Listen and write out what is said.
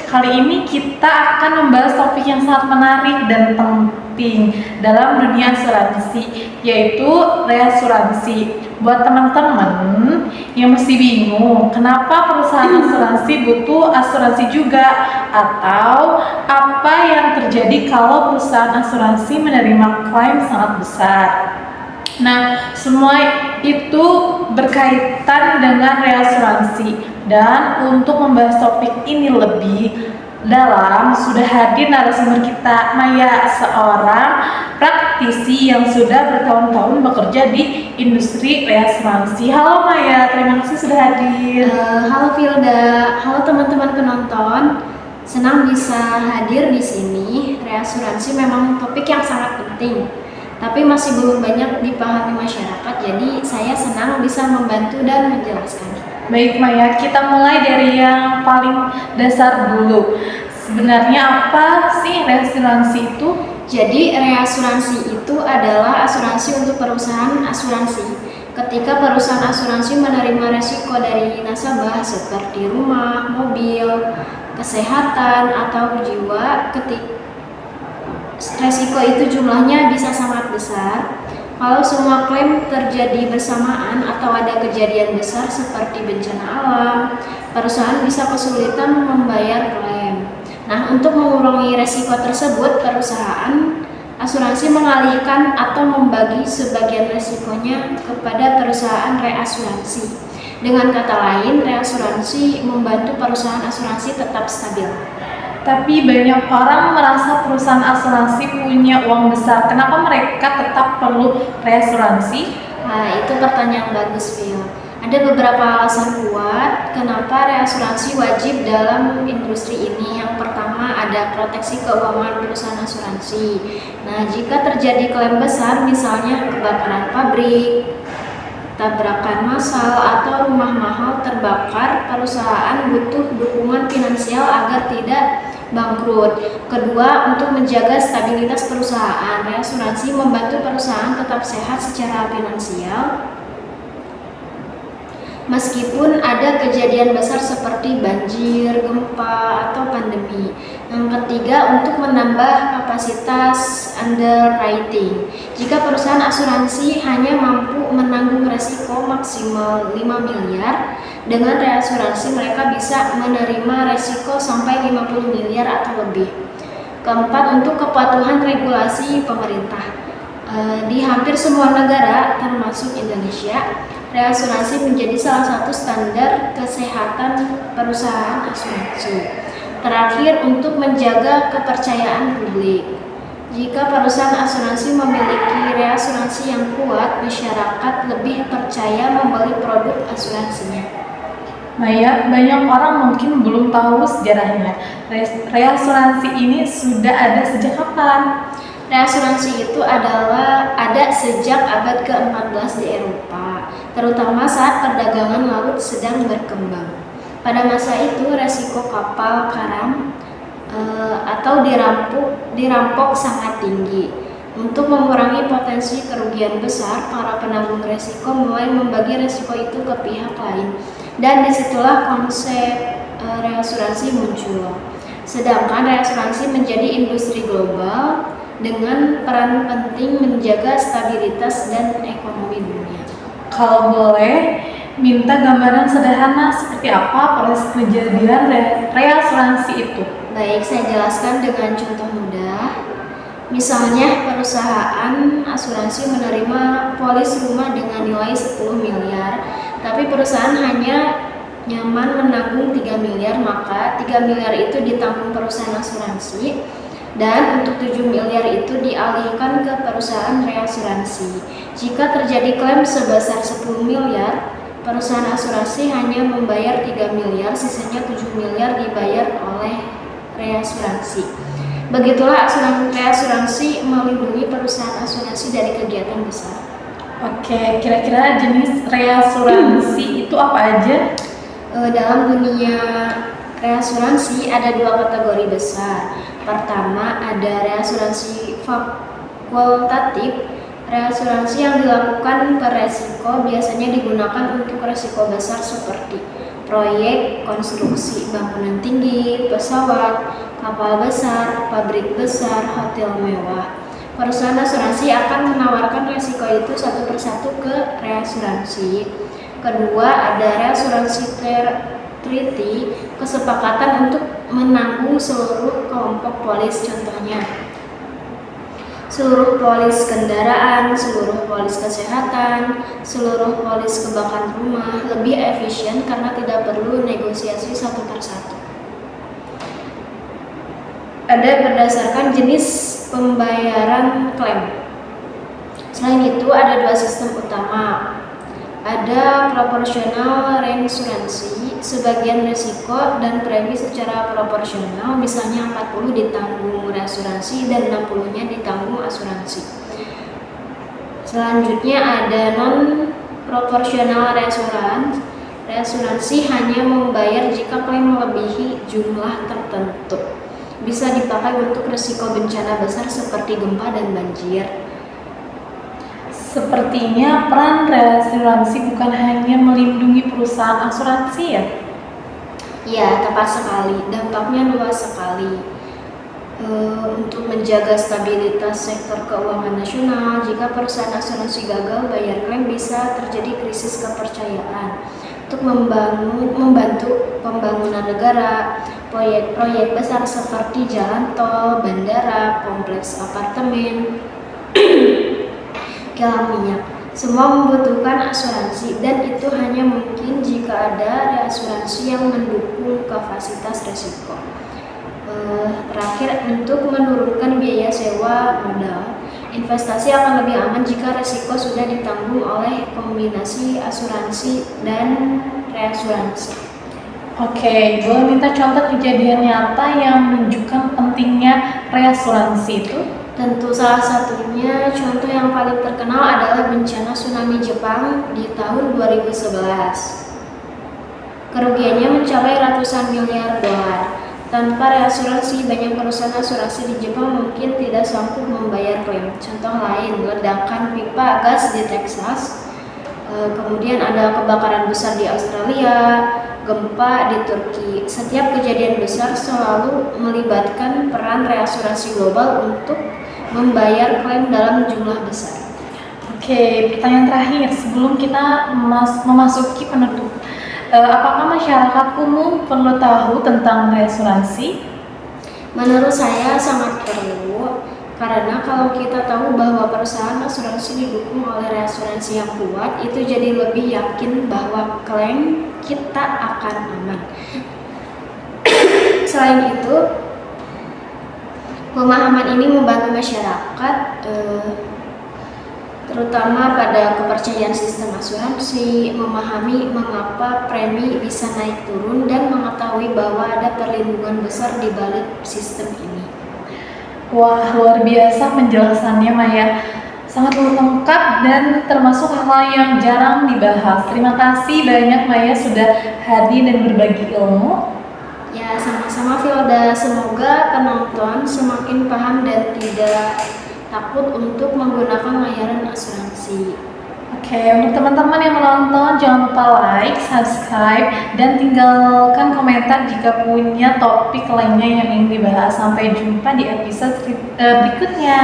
Kali ini kita akan membahas topik yang sangat menarik dan penting dalam dunia asuransi, yaitu reasuransi. Buat teman-teman yang masih bingung, kenapa perusahaan asuransi butuh asuransi juga, atau apa yang terjadi kalau perusahaan asuransi menerima klaim sangat besar. Nah, semua itu berkaitan dengan reasuransi. Dan untuk membahas topik ini lebih dalam, sudah hadir narasumber kita, Maya, seorang praktisi yang sudah bertahun-tahun bekerja di industri reasuransi. Halo Maya, terima kasih sudah hadir. Halo Vilda, halo teman-teman penonton. Senang bisa hadir di sini. Reasuransi memang topik yang sangat penting, tapi masih belum banyak dipahami masyarakat. Jadi saya senang bisa membantu dan menjelaskan. Baik Maya, kita mulai dari yang paling dasar dulu. Sebenarnya apa sih reasuransi itu? Jadi reasuransi itu adalah asuransi untuk perusahaan asuransi. Ketika perusahaan asuransi menerima resiko dari nasabah seperti rumah, mobil, kesehatan, atau jiwa, resiko itu jumlahnya bisa sangat besar. Kalau semua klaim terjadi bersamaan atau ada kejadian besar seperti bencana alam, perusahaan bisa kesulitan membayar klaim. Nah, untuk mengurangi resiko tersebut, perusahaan asuransi mengalihkan atau membagi sebagian resikonya kepada perusahaan reasuransi. Dengan kata lain, reasuransi membantu perusahaan asuransi tetap stabil. Tapi banyak orang merasa perusahaan asuransi punya uang besar. Kenapa mereka tetap perlu reasuransi? Nah, itu pertanyaan bagus, Phil. Ada beberapa alasan kuat kenapa reasuransi wajib dalam industri ini. Yang pertama, ada proteksi keuangan perusahaan asuransi. Nah, jika terjadi klaim besar, misalnya kebakaran pabrik, tabrakan massal, atau rumah mahal terbakar, perusahaan butuh dukungan finansial agar tidak bangkrut. Kedua, untuk menjaga stabilitas perusahaan, reasuransi membantu perusahaan tetap sehat secara finansial meskipun ada kejadian besar seperti banjir, gempa, atau pandemi. Yang ketiga, untuk menambah kapasitas underwriting. Jika perusahaan asuransi hanya mampu menanggung resiko maksimal 5 miliar, dengan reasuransi mereka bisa menerima resiko sampai 50 miliar atau lebih. Keempat, untuk kepatuhan regulasi pemerintah. Di hampir semua negara, termasuk Indonesia, reasuransi menjadi salah satu standar kesehatan perusahaan asuransi. Terakhir, untuk menjaga kepercayaan publik. Jika perusahaan asuransi memiliki reasuransi yang kuat, masyarakat lebih percaya membeli produk asuransinya. Maya, banyak orang mungkin belum tahu sejarahnya. Reasuransi ini sudah ada sejak kapan? Reasuransi itu ada sejak abad ke-14 di Eropa, terutama saat perdagangan laut sedang berkembang. Pada masa itu, resiko kapal karam atau dirampok sangat tinggi. Untuk mengurangi potensi kerugian besar, para penanggung resiko mulai membagi resiko itu ke pihak lain, dan disitulah konsep reasuransi muncul. Sedangkan reasuransi menjadi industri global dengan peran penting menjaga stabilitas dan ekonomi dunia. Kalau boleh minta gambaran sederhana seperti apa proses kejadian reasuransi itu? Baik, saya jelaskan dengan contoh mudah. Misalnya, perusahaan asuransi menerima polis rumah dengan nilai 10 miliar, tapi perusahaan hanya nyaman menanggung 3 miliar, maka 3 miliar itu ditanggung perusahaan asuransi, dan untuk 7 miliar itu dialihkan ke perusahaan reasuransi. Jika terjadi klaim sebesar 10 miliar, perusahaan asuransi hanya membayar 3 miliar, sisanya 7 miliar dibayar oleh reasuransi. Begitulah reasuransi melindungi perusahaan asuransi dari kegiatan besar. Oke, kira-kira jenis reasuransi itu apa aja? Dalam dunia reasuransi ada dua kategori besar. Pertama, ada reasuransi fakultatif. Reasuransi yang dilakukan per resiko biasanya digunakan untuk resiko besar seperti proyek konstruksi bangunan tinggi, pesawat, kapal besar, pabrik besar, hotel mewah. Perusahaan asuransi akan menawarkan resiko itu satu persatu ke reasuransi. Kedua, ada reasuransi treaty, kesepakatan untuk menanggung seluruh kelompok polis, contohnya seluruh polis kendaraan, seluruh polis kesehatan, seluruh polis kebakaran rumah, lebih efisien karena tidak perlu negosiasi satu persatu. Ada berdasarkan jenis pembayaran klaim. Selain itu ada dua sistem utama. Ada proporsional reinsuransi, sebagian risiko dan premi secara proporsional, misalnya 40 ditanggung reasuransi dan 60-nya ditanggung asuransi. Selanjutnya ada non-proporsional reasuransi hanya membayar jika klaim melebihi jumlah tertentu. Bisa dipakai untuk risiko bencana besar seperti gempa dan banjir. Sepertinya peran reasuransi bukan hanya melindungi perusahaan asuransi ya? Ya, tepat sekali. Dampaknya luas sekali. Untuk menjaga stabilitas sektor keuangan nasional, jika perusahaan asuransi gagal bayar klaim bisa terjadi krisis kepercayaan. Untuk membantu pembangunan negara, proyek-proyek besar seperti jalan tol, bandara, kompleks apartemen, kilang minyak, semua membutuhkan asuransi dan itu hanya mungkin jika ada reasuransi yang mendukung kapasitas resiko. Terakhir, untuk menurunkan biaya sewa modal, investasi akan lebih aman jika resiko sudah ditanggung oleh kombinasi asuransi dan reasuransi. Oke, boleh minta contoh kejadian nyata yang menunjukkan pentingnya reasuransi itu? Tentu salah satunya contoh yang paling terkenal adalah bencana tsunami Jepang di tahun 2011. Kerugiannya mencapai ratusan miliar dolar. Tanpa reasuransi, banyak perusahaan asuransi di Jepang mungkin tidak sanggup membayar klaim. Contoh lain, ledakan pipa gas di Texas, kemudian ada kebakaran besar di Australia, gempa di Turki. Setiap kejadian besar selalu melibatkan peran reasuransi global untuk membayar klaim dalam jumlah besar. Oke, pertanyaan terakhir sebelum kita memasuki penutup. Apakah masyarakat umum perlu tahu tentang reasuransi? Menurut saya sangat perlu, karena kalau kita tahu bahwa perusahaan asuransi didukung oleh reasuransi yang kuat, itu jadi lebih yakin bahwa klaim kita akan aman. Selain itu, pemahaman ini membantu masyarakat, terutama pada kepercayaan sistem asuransi, memahami mengapa premi bisa naik turun, dan mengetahui bahwa ada perlindungan besar di balik sistem ini. Wah, luar biasa penjelasannya Maya. Sangat lengkap dan termasuk hal yang jarang dibahas. Terima kasih banyak Maya sudah hadir dan berbagi ilmu. Ya, sama-sama Filda. Semoga penonton semakin paham dan tidak takut untuk menggunakan layanan asuransi. Oke, untuk teman-teman yang menonton jangan lupa like, subscribe, dan tinggalkan komentar jika punya topik lainnya yang ingin dibahas. Sampai jumpa di episode berikutnya.